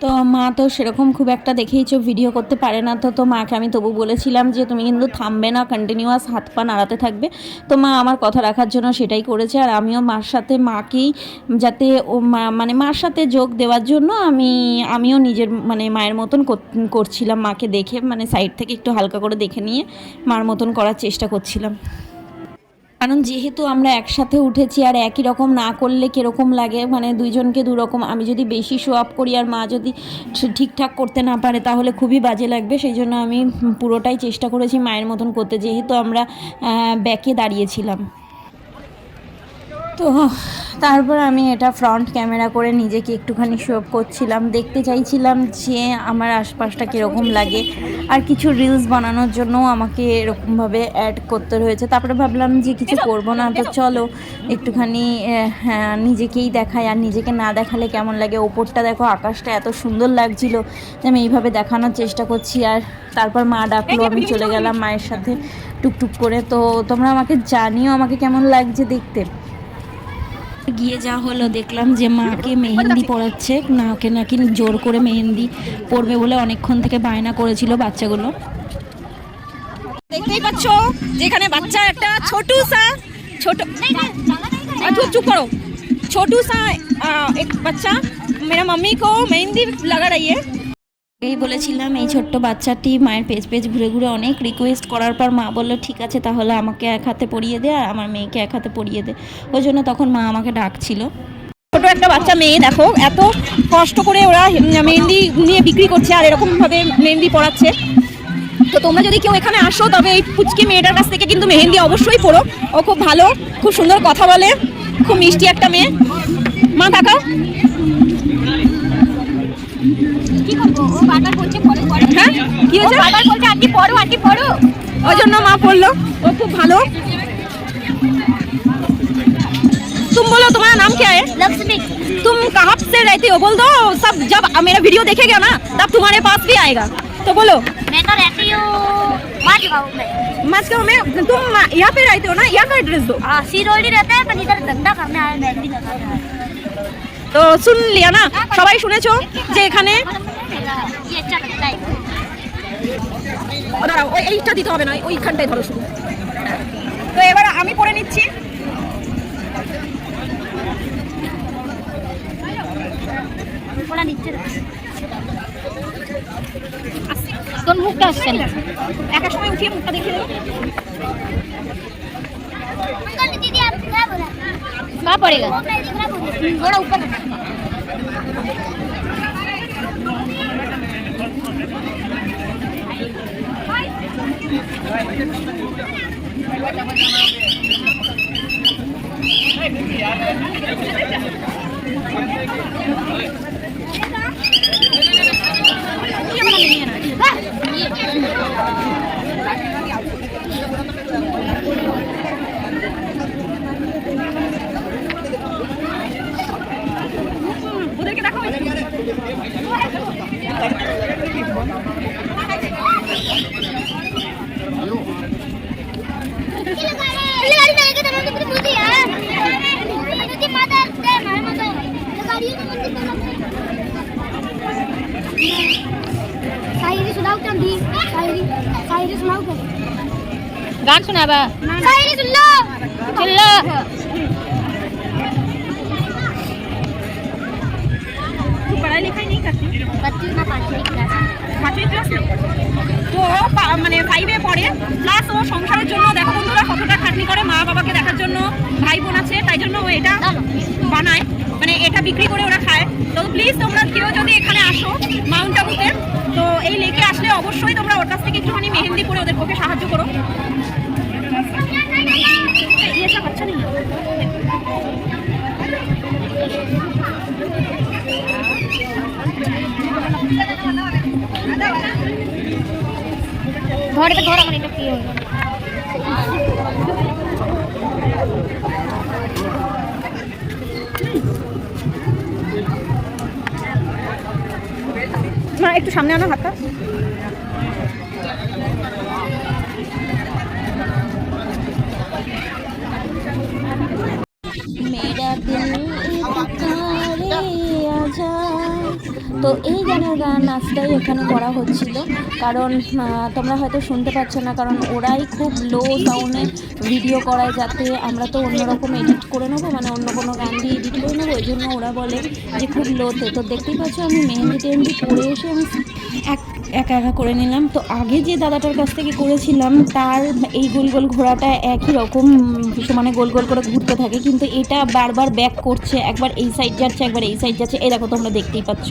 S3: তো মা তো সেরকম খুব একটা দেখেইছো ভিডিও করতে পারে না, তো মাকে আমি তবু বলেছিলাম যে তুমি কিন্তু থামবে না, কন্টিনিউয়াস হাত পা নাড়াতে থাকবে। তো মা আমার কথা রাখার জন্য সেটাই করেছে, আর আমিও মার সাথে মাকেই যাতে ও মানে মার সাথে যোগ দেওয়ার জন্য আমিও নিজের মানে মায়ের মতন করছিলাম, মাকে দেখে মানে সাইড থেকে একটু হালকা করে দেখে নিয়ে মার মতন করার চেষ্টা করছিলাম। কারণ যেহেতু আমরা একসাথে উঠেছি আর একই রকম না করলে কীরকম লাগে, মানে দুইজনকে দুরকম, আমি যদি বেশি শো আপ করি আর মা যদি ঠিকঠাক করতে না পারে তাহলে খুবই বাজে লাগবে। সেই জন্য আমি পুরোটাই চেষ্টা করেছি মায়ের মতন করতে, যেহেতু আমরা ব্যাকে দাঁড়িয়েছিলাম। তো তারপর আমি এটা ফ্রন্ট ক্যামেরা করে নিজেকে একটুখানি শো আপ করছিলাম, দেখতে চাইছিলাম যে আমার আশপাশটা কীরকম লাগে। আর কিছু রিলস বানানোর জন্য আমাকে এরকমভাবে অ্যাড করতে রয়েছে। তারপরে ভাবলাম যে কিছু করব না, তো চলো একটুখানি নিজেকেই দেখাই, আর নিজেকে না দেখালে কেমন লাগে। ওপরটা দেখো, আকাশটা এত সুন্দর লাগছিল যে আমি এইভাবে দেখানোর চেষ্টা করছি। আর তারপর মা ডাকলো, আমি চলে গেলাম মায়ের সাথে টুকটুক করে। তো তোমরা আমাকে জানিও আমাকে কেমন লাগছে দেখতে। গিয়ে যা হলো, দেখলাম যে মাকে মেহেন্দি পড়াচ্ছে, নাকি জোর করে মেহেন্দি পড়বে বলে অনেকক্ষণ থেকে বায়না করেছিল বাচ্চাগুলো।
S1: দেখতেই পাচ্ছ যেখানে বাচ্চা একটা ছোট चुप करो, छोटू सा एक बच्चा मेरा मम्मी को मेहंदी लगा रही है।
S3: এই বলেছিলাম এই ছোট্ট বাচ্চাটি মায়ের পেজ ঘুরে ঘুরে অনেক রিকোয়েস্ট করার পর মা বললো ঠিক আছে তাহলে আমাকে এক হাতে পরিয়ে দে আর আমার মেয়েকে এক হাতে পরিয়ে দে। ওই জন্য তখন মা আমাকে ডাকছিল।
S1: ছোট একটা বাচ্চা মেয়ে দেখো, এত কষ্ট করে ওরা মেহেন্দি নিয়ে বিক্রি করছে আর এরকমভাবে মেহেন্দি পড়াচ্ছে। তো তোমরা যদি কেউ এখানে আসো তবে এই পুচকি মেয়েটার কাছ থেকে কিন্তু মেহেন্দি অবশ্যই পড়ো। ও খুব ভালো, খুব সুন্দর কথা বলে, খুব মিষ্টি একটা মেয়ে। মা তাকাও,
S4: কি করবো, ও বারবার বলছে পড়ো পড়ো।
S1: হ্যাঁ কি হয়েছে,
S4: বারবার বলছে আন্টি পড়ো।
S1: ওই জন্য মা পড়লো। ও খুব ভালো। तुम बोलो तुम्हारा नाम क्या है?
S4: लक्ष्मी।
S1: तुम कहाँ से रहती हो? बोल दो, सब जब मेरा वीडियो देखेगा ना तब तुम्हारे पास भी आएगा। तो बोलो।
S4: मैं तो रहती हूँ माजगांव में।
S1: माजगांव में? तुम यहाँ पे रहते हो ना? यहाँ का एड्रेस दो।
S4: सिरोड़ी रहता है, पर इधर धंधा करने आया, मेहंदी लगाना है।
S1: তো শুন লিয়া না, সবাই শুনেছো যে এখানে
S4: ये अच्छा लगता है।
S1: দাঁড়াও, এইটা দিতে হবে না, ওইখানটাই ধরো শুধু। তো এবার আমি পরে নিচ্ছি।
S4: ওরা নিচ্ছে তোর মুখটা আসছে না,
S1: একটা সময় উঠিয়ে মুখটা দেখে দেবো।
S4: दीदी आप क्या बोला? कहाँ पड़ेगा? थोड़ा ऊपर।
S1: ওদেরকে দেখো।
S4: गान सुना बा, शायरी सुन लो,
S1: पढ़ाई लिखाई नहीं करती?
S4: बच्ची ना पांचवी क्लास।
S1: পাঁচই ক্লাস তো মানে 5-এ পড়ে। প্লাস ও সংসারের জন্য দেখো বন্ধুরা কতটা খাটনি করে, মা বাবাকে দেখার জন্য, ভাই বোন আছে তাই জন্য ও এটা বানায়, মানে এটা বিক্রি করে ওরা খায়। তো প্লিজ তোমরা কেউ যদি এখানে আসো মাউন্ট আবুতে, তো এই লেকে আসলে অবশ্যই তোমরা ওর কাছ থেকে একটুখানি মেহেন্দি করে ওদের পক্ষে সাহায্য করো। আচ্ছা নেই
S4: ঘরে তো ঘর আমার এটা কি হলো
S1: মা একটু সামনে আনো হাতটা।
S3: মেরা দিল ইতকারে আজা। তো এই গানের নাচটাই এখানে করা হচ্ছিল, কারণ তোমরা হয়তো শুনতে পাচ্ছ না, কারণ ওরাই খুব লো সাউন্ডে ভিডিও করায়, যাতে আমরা তো অন্যরকম এডিট করে নেবো, মানে অন্য কোনো গান দিয়ে এডিট করে নেবো, ওই জন্য ওরা বলে যে খুব লোতে। তো দেখতেই পাচ্ছ আমি মেহেন্দি টেহেন্দি করে এসে আমি একা একা করে নিলাম। তো আগে যে দাদাটার কাছ থেকে করেছিলাম তার এই গোল গোল ঘোড়াটা একই রকম সমানে গোল গোল করে ঘুরতে থাকে, কিন্তু এটা বারবার ব্যাক করছে, একবার এই সাইড যাচ্ছে একবার এই সাইড যাচ্ছে। এই দেখো তোমরা দেখতেই পাচ্ছ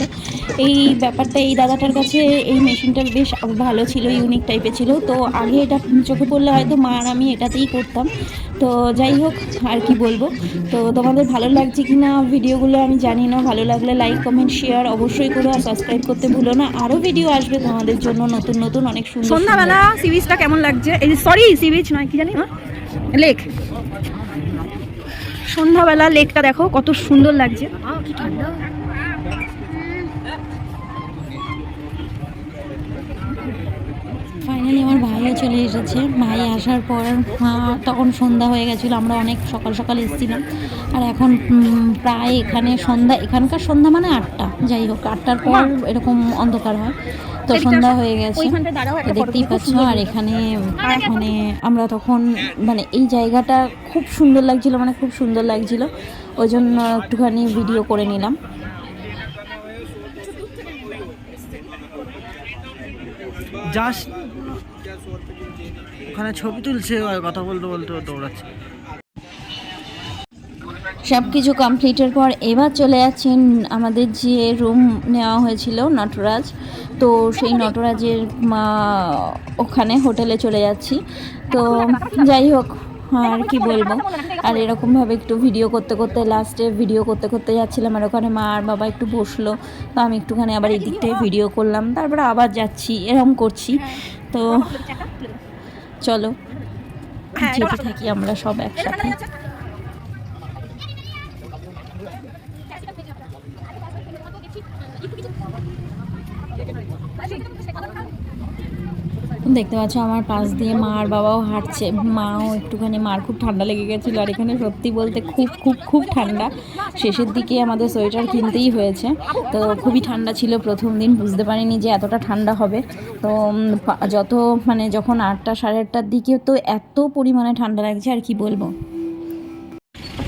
S3: এই ব্যাপারটা। এই দাদাটার কাছে এই মেশিনটা বেশ ভালো ছিল, ইউনিক টাইপের ছিল। তো আগে এটা চোখে পড়লে হয়তো মা আর আমি এটাতেই করতাম। তো যাই হোক, আর কি বলবো। তো তোমাদের ভালো লাগছে কি না ভিডিওগুলো আমি জানি না, ভালো লাগলে লাইক কমেন্ট শেয়ার অবশ্যই করো, আর সাবস্ক্রাইব করতে ভুলো না। আরও ভিডিও আসবে তোমাদের জন্য নতুন নতুন, অনেক সুন্দর।
S1: সন্ধ্যাবেলা সি বিচটা কেমন লাগছে? এই সরি সি বিচ নয়, কি জানি লেক। সন্ধ্যাবেলা লেকটা দেখো কত সুন্দর লাগছে।
S4: কি ঠান্ডা
S3: ফাইনালি আমার ভাইও চলে এসেছে। ভাই আসার পর তখন সন্ধ্যা হয়ে গেছিলো, আমরা অনেক সকাল সকাল এসেছিলাম। আর এখন প্রায় এখানে সন্ধ্যা, এখানকার সন্ধ্যা মানে 8টা, যাই হোক 8টার পর এরকম অন্ধকার হয়। তো সন্ধ্যা হয়ে গেছে দেখতেই পাচ্ছ। আর এখানে মানে আমরা তখন মানে এই জায়গাটা খুব সুন্দর লাগছিল, মানে খুব সুন্দর লাগছিল, ওই জন্য একটুখানি ভিডিও করে নিলাম।
S5: জাস্ট ওখানে ছবি তুলছে আর কথা বলতে বলতে দৌড়াচ্ছে।
S3: সব কিছু কমপ্লিটের পর এবার চলে যাচ্ছেন আমাদের যে রুম নেওয়া হয়েছিল নটরাজ, তো সেই নটরাজের ওখানে হোটেলে চলে যাচ্ছি। তো যাই হোক, আর কি বলবো। আর এরকমভাবে একটু ভিডিও করতে করতে লাস্টে ভিডিও করতে করতে যাচ্ছিলাম, আর ওখানে মা আর বাবা একটু বসলো, তো আমি একটুখানি আবার এই দিকটায় ভিডিও করলাম, তারপরে আবার যাচ্ছি, এরকম করছি। তো চলো যেতে থাকি আমরা সব একসাথে। দেখতে পাচ্ছ আমার পাশ দিয়ে মা আর বাবাও হাঁটছে, মাও একটুখানি, মার খুব ঠান্ডা লেগে গেছিলো। আর এখানে সত্যি বলতে খুব খুব খুব ঠান্ডা, শেষের দিকে আমাদের সোয়েটার কিনতেই হয়েছে। তো খুবই ঠান্ডা ছিল প্রথম দিন, বুঝতে পারিনি যে এতটা ঠান্ডা হবে। তো যত মানে যখন 8টা সাড়ে 8টার দিকে তো এত পরিমাণে ঠান্ডা লাগছে, আর কি বলবো।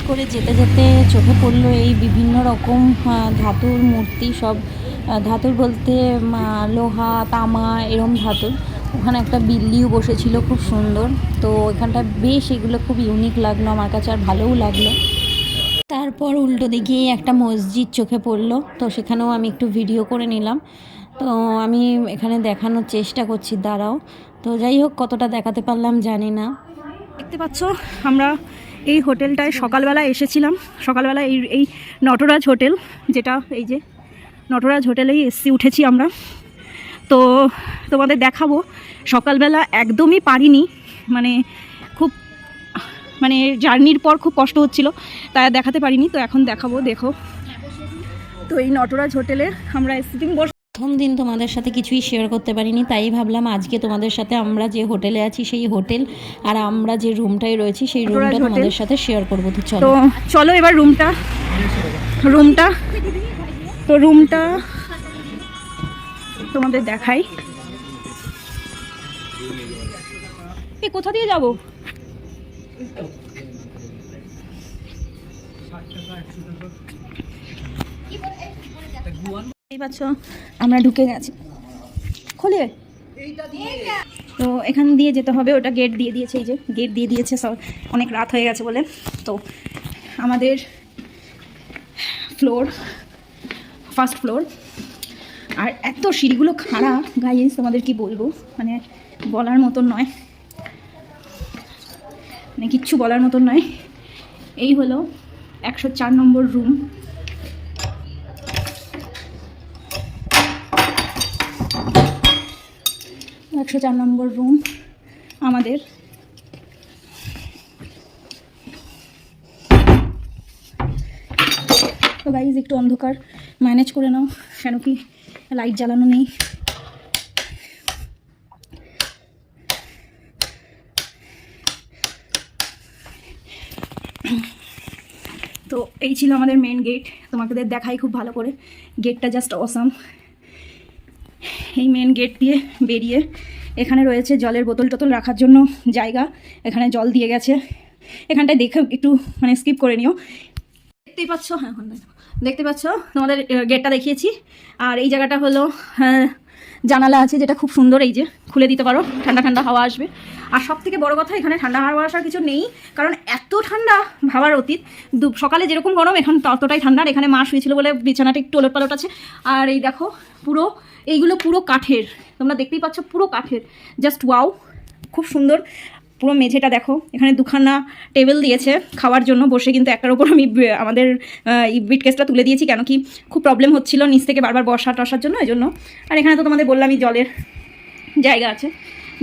S3: করে যেতে যেতে চোখে পড়লো এই বিভিন্ন রকম ধাতুর মূর্তি, সব ধাতুর বলতে লোহা তামা এরম ধাতুর। ওখানে একটা বিল্লিও বসেছিল খুব সুন্দর। তো এখানটা বেশ এগুলো খুব ইউনিক লাগলো আমার কাছে, আর ভালোও লাগলো। তারপর উল্টো দিকে একটা মসজিদ চোখে পড়লো, তো সেখানেও আমি একটু ভিডিও করে নিলাম। তো আমি এখানে দেখানোর চেষ্টা করছি, দাঁড়াও। তো যাই হোক, কতটা দেখাতে পারলাম জানি না।
S1: দেখতে পাচ্ছ আমরা এই হোটেলটায় সকালবেলা এসেছিলাম, সকালবেলা এই নটরাজ হোটেল, যেটা এই যে নটরাজ হোটেলেই উঠেছি আমরা। তো তোমাদের দেখাবো, সকালবেলা একদমই পারিনি, মানে খুব মানে জার্নির পর খুব কষ্ট হচ্ছিল, তাই দেখাতে পারিনি। তো এখন দেখাবো, দেখো। তো এই নটরাজ হোটেলে আমরা
S3: প্রথম দিন তোমাদের সাথে কিছুই শেয়ার করতে পারিনি, তাই ভাবলাম আজকে তোমাদের সাথে আমরা যে হোটেলে আছি সেই হোটেল আর আমরা যে রুমটায় রয়েছি সেই রুমটা তোমাদের সাথে শেয়ার করবো। তো
S1: চলো এবার রুমটা তোমাদের দেখাই। কোথা দিয়ে যাবো? আমরা ঢুকে গেছি, খোলে। তো এখান দিয়ে যেতে হবে, ওটা গেট দিয়ে দিয়েছে, এই যে গেট দিয়ে দিয়েছে, সব অনেক রাত হয়ে গেছে বলে। তো আমাদের ফ্লোর, ফার্স্ট ফ্লোর, আর এত সিঁড়িগুলো খাড়া গাইস, তোমাদের কি বলবো, মানে বলার মতন নয়, মানে কিচ্ছু বলার মতন নয়। এই হলো 104 নম্বর রুম। 104 নম্বর রুম আমাদের। তো গাইজ একটু অন্ধকার ম্যানেজ করে নাও, কেন কি লাইট জ্বালানো নেই। তো এই ছিল আমাদের মেন গেট, তোমাদের দেখাই খুব ভালো করে। গেটটা জাস্ট অসাম। এই মেন গেট দিয়ে বেরিয়ে এখানে রয়েছে জলের বোতল টোতল রাখার জন্য জায়গা, এখানে জল দিয়ে গেছে। এখানটায় দেখে একটু মানে স্কিপ করে নিও। দেখতেই পাচ্ছ, হ্যাঁ দেখতে পাচ্ছ, তোমাদের গেটটা দেখিয়েছি। আর এই জায়গাটা হলো জানালা আছে যেটা খুব সুন্দর, এই যে খুলে দিতে পারো, ঠান্ডা ঠান্ডা হাওয়া আসবে। আর সব থেকে বড়ো কথা, এখানে ঠান্ডা হাওয়া আসার কিছু নেই, কারণ এত ঠান্ডা ভাবার অতীত। সকালে যেরকম গরম এখন ততটাই ঠান্ডা। আর এখানে মা শুয়েছিল বলে বিছানাটা একটু ওলট পালট আছে। আর এই দেখো পুরো এইগুলো পুরো কাঠের, তোমরা দেখতেই পাচ্ছ পুরো কাঠের, জাস্ট ওয়াও, খুব সুন্দর। পুরো মেঝেটা দেখো, এখানে দুখানা টেবিল দিয়েছে খাওয়ার জন্য বসে, কিন্তু একটার ওপর আমি আমাদের বিটকেসটা তুলে দিয়েছি, কেন কি খুব প্রবলেম হচ্ছিল নিচ থেকে বারবার বসা টসার জন্য, এই জন্য। আর এখানে তো তোমাদের বললামই জলের জায়গা আছে।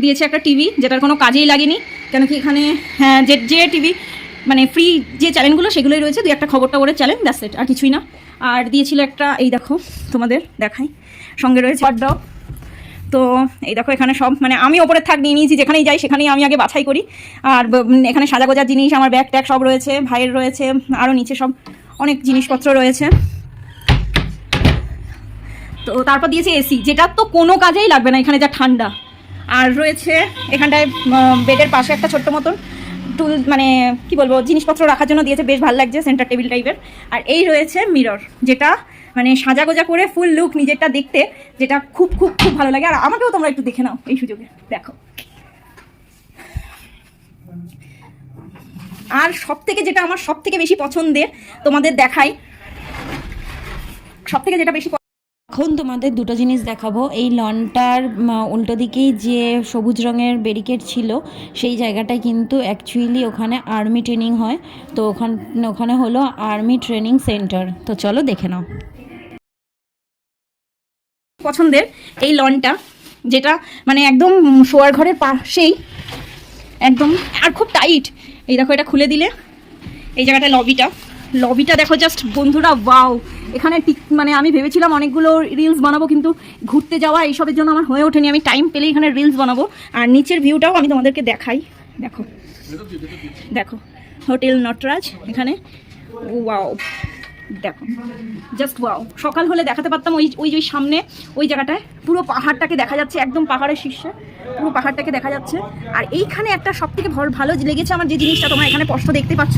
S1: দিয়েছে একটা টিভি, যেটার কোনো কাজেই লাগেনি, কেন কি এখানে হ্যাঁ যে টিভি মানে ফ্রি যে চ্যানেলগুলো সেগুলোই রয়েছে, দুই একটা খবর টবরের চ্যানেল, দ্যাটস ইট, আর কিছুই না। আর দিয়েছিল একটা, এই দেখো তোমাদের দেখাই, সঙ্গে রয়েছে হট ডগ। তো এই দেখো এখানে সব মানে আমি ওপরে থাক নিয়ে নিয়েছি, যেখানেই যাই সেখানেই আমি আগে বাছাই করি। আর এখানে সাজা গোজার জিনিস, আমার ব্যাগ ট্যাগ সব রয়েছে, ভাইয়ের রয়েছে, আরও নিচে সব অনেক জিনিসপত্র রয়েছে। তো তারপর দিয়েছে এসি, যেটা তো কোনো কাজেই লাগবে না, এখানে যা ঠান্ডা। আর রয়েছে এখানটায় বেডের পাশে একটা ছোট্ট মতন টুল, মানে কি বলবো, জিনিসপত্র রাখার জন্য দিয়েছে, বেশ ভালো লাগছে, সেন্টার টেবিল টাইপের। আর এই রয়েছে মিরর, যেটা মানে সাজা গোজা করে ফুল লুক নিজেরটা দেখতে, যেটা খুব খুব খুব ভালো লাগে। আর আমাকেও তোমরা একটু দেখে নাও এই সুযোগে, দেখো। আর সব থেকে যেটা আমার সব থেকে বেশি পছন্দের, তোমাদের দেখাই, সব থেকে যেটা বেশি
S3: এখন তোমাদের দুটো জিনিস দেখাবো। এই লনটার উল্টো দিকেই যে সবুজ রঙের ব্যারিকেড ছিল, সেই জায়গাটায় কিন্তু অ্যাকচুয়ালি ওখানে আর্মি ট্রেনিং হয়। তো ওখানে হলো আর্মি ট্রেনিং সেন্টার। তো চলো দেখে নাও।
S1: পছন্দের এই লনটা, যেটা মানে একদম শোয়ার ঘরের পাশেই একদম, আর খুব টাইট। এই দেখো, এটা খুলে দিলে এই জায়গাটা লবিটা দেখো জাস্ট বন্ধুরা, ওয়াও। এখানে মানে আমি ভেবেছিলাম অনেকগুলো রিলস বানাবো, কিন্তু ঘুরতে যাওয়া এইসবের জন্য আমার হয়ে ওঠেনি। আমি টাইম পেলে এখানে রিলস বানাবো। আর নিচের ভিউটাও আমি তোমাদেরকে দেখাই, দেখো দেখো, হোটেল নটরাজ এখানে, ওয়াও, দেখো জাস্ট ওয়াও। সকাল হলে দেখাতে পারতাম, ওই সামনে ওই জায়গাটায় পুরো পাহাড়টাকে দেখা যাচ্ছে, একদম পাহাড়ের শীর্ষে পুরো পাহাড়টাকে দেখা যাচ্ছে। আর এইখানে একটা সব থেকে ভালো লেগেছে আমার, যে জিনিসটা তোমরা এখানে স্পষ্ট দেখতে পাচ্ছ,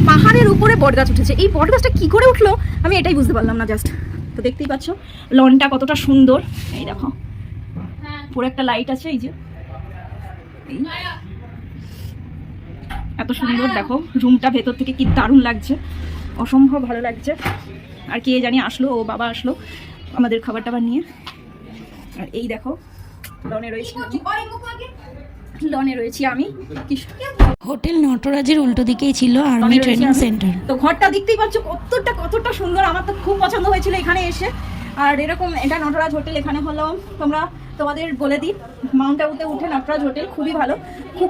S1: পাহাড়ের উপরে বটগাছ উঠেছে। এই বটগাছটা কি করে উঠলো আমি এটাই বুঝতে পারলাম না জাস্ট। তো দেখতেই পাচ্ছ লনটা কতটা সুন্দর, এই দেখো পুরো একটা লাইট আছে, এই যে এত সুন্দর। দেখো রুমটা ভেতর থেকে কি দারুণ লাগছে, অসম্ভব ভালো লাগছে। আর কে জানি আসলো, ও বাবা আসলো আমাদের খাবার টাবার নিয়ে। আর এই দেখো লনে রয়েছি আমি।
S3: হোটেল নটরাজের উল্টো দিকেই ছিল আর্মি ট্রেনিং সেন্টার।
S1: তো ঘরটা দেখতেই পাচ্ছ কতটা সুন্দর, আমার তো খুব পছন্দ হয়েছিল এখানে এসে। আর এরকম এটা নটরাজ হোটেল, এখানে হলো তোমাদের বলে দিই, মাউন্ট আবুতে উঠে নটরাজ হোটেল খুবই ভালো,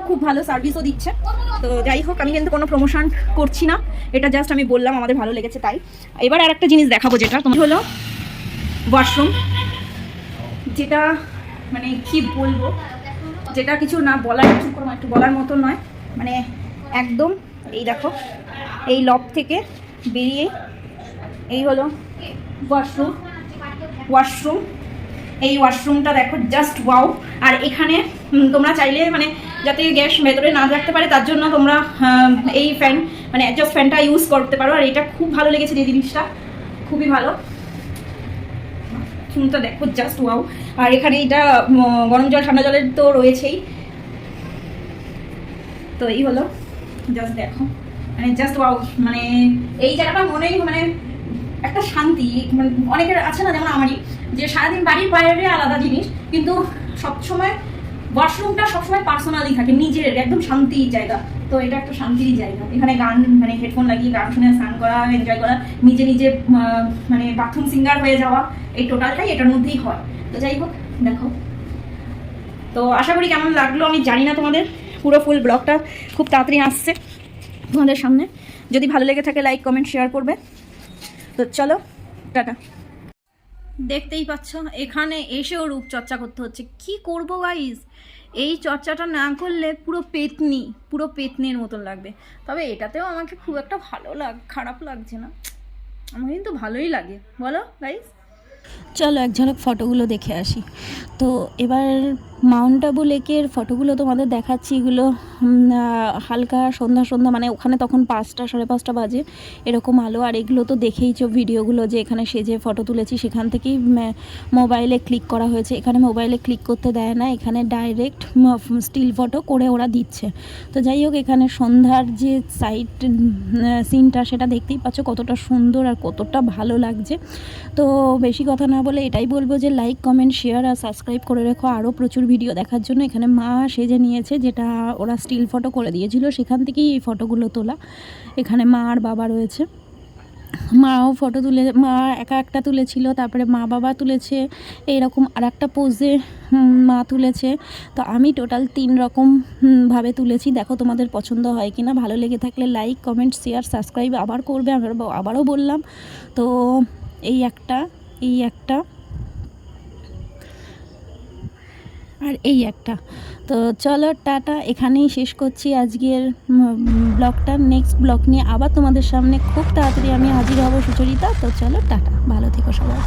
S1: খুব ভালো সার্ভিসও দিচ্ছে। তো যাই হোক, আমি কিন্তু কোনো প্রমোশন করছি না, এটা জাস্ট আমি বললাম আমাদের ভালো লেগেছে তাই। এবার আর একটা জিনিস দেখাবো, যেটা তোমার হলো ওয়াশরুম, যেটা মানে কি বলবো, যেটা কিছু না বলার, একটু বলার মতো নয়, মানে একদম এই দেখো, এই লব থেকে বেরিয়ে এই হলো ওয়াশরুম। এই ওয়াশরুমটা দেখো জাস্ট ওয়াও। আর এখানে তোমরা চাইলে মানে যাতে গ্যাস ভেতরে না রাখতে পারে, তার জন্য তোমরা এই ফ্যান মানে অ্যাডজাস্ট ফ্যানটা ইউজ করতে পারো। আর এটা খুব ভালো লেগেছে, যে জিনিসটা খুবই ভালো, চুনটা দেখো জাস্ট ওয়াও। আর এখানে এটা গরম জল ঠান্ডা জলের তো রয়েছেই। তো এই হলো জাস্ট দেখো, মানে জাস্ট ওয়াও। মানে এই জায়গাটা মনেই মানে একটা শান্তি, মানে অনেকের আছে না, যেমন আমারই, যে সারাদিন বাড়ির বাইরে আলাদা জিনিস, কিন্তু সবসময় ওয়াশরুমটা সবসময় পার্সোনালি থাকে, নিজের একদম শান্তির জায়গা। তো এটা একটা শান্তির জায়গা, এখানে গান মানে হেডফোন লাগিয়ে গান শুনে স্নান করা, এনজয় করা, নিজে মানে বাথরুম সিঙ্গার হয়ে যাওয়া, এই টোটালটাই এটার মধ্যেই হয়। তো যাই হোক দেখো তো আশা করি কেমন লাগলো আমি জানি না তোমাদের, পুরো ফুল ব্লগটা খুব তাড়াতাড়ি আসছে তোমাদের সামনে। যদি ভালো লেগে থাকে লাইক কমেন্ট শেয়ার করবে। তো চলো টাটা। দেখতেই পাচ্ছ এখানে এসেও রূপচর্চা করতে হচ্ছে, কি করব গাইস, এই চর্চাটা না করলে পুরো পেতনির মতন লাগবে। তবে এটাতেও আমাকে খুব একটা খারাপ লাগছে না, আমার কিন্তু ভালোই লাগে, বলো গাইস।
S3: চলো এক ঝলক ফটোগুলো দেখে আসি। তো এবার মাউন্ট আবু লেকের ফটোগুলো তোমাদের দেখাচ্ছি। এগুলো হালকা সন্ধ্যা মানে ওখানে তখন 5টা 5:30 বাজে এরকম আলো। আর এগুলো তো দেখেইছো ভিডিওগুলো যে এখানে সেজে ফটো তুলেছি, সেখান থেকেই মোবাইলে ক্লিক করা হয়েছে। এখানে মোবাইলে ক্লিক করতে দেয় না, এখানে ডাইরেক্ট স্টিল ফটো করে ওরা দিচ্ছে। তো যাই হোক, এখানে সন্ধ্যার যে সাইড সিনটা সেটা দেখতেই পাচ্ছ কতটা সুন্দর আর কতটা ভালো লাগছে। তো বেশি কথা না বলে এটাই বলবো যে লাইক কমেন্ট শেয়ার আর সাবস্ক্রাইব করে রেখো আরও প্রচুর ভিডিও দেখার জন্য। এখানে মা সেজে নিয়েছে, যেটা ওরা স্টিল ফটো করে দিয়েছিল, সেখান থেকেই এই ফটোগুলো তোলা। এখানে মা আর বাবা রয়েছে, মাও ফটো তুলে, মা একা একটা তুলেছিল, তারপরে মা বাবা তুলেছে, এইরকম আর একটা পোজে মা তুলেছে। তো আমি টোটাল 3 রকম ভাবে তুলেছি। দেখো তোমাদের পছন্দ হয় কি না, ভালো লেগে থাকলে লাইক কমেন্ট শেয়ার সাবস্ক্রাইব আবার করবে, আবারও বললাম। তো এই একটা আর এই একটা। তো চলো টাটা, এখানেই শেষ করছি আজকের ব্লগটা। নেক্সট ব্লগ নিয়ে আবার তোমাদের সামনে খুব তাড়াতাড়ি আমি হাজির হব সুচরিতা। তো চলো টাটা, ভালো থেকো সবাই।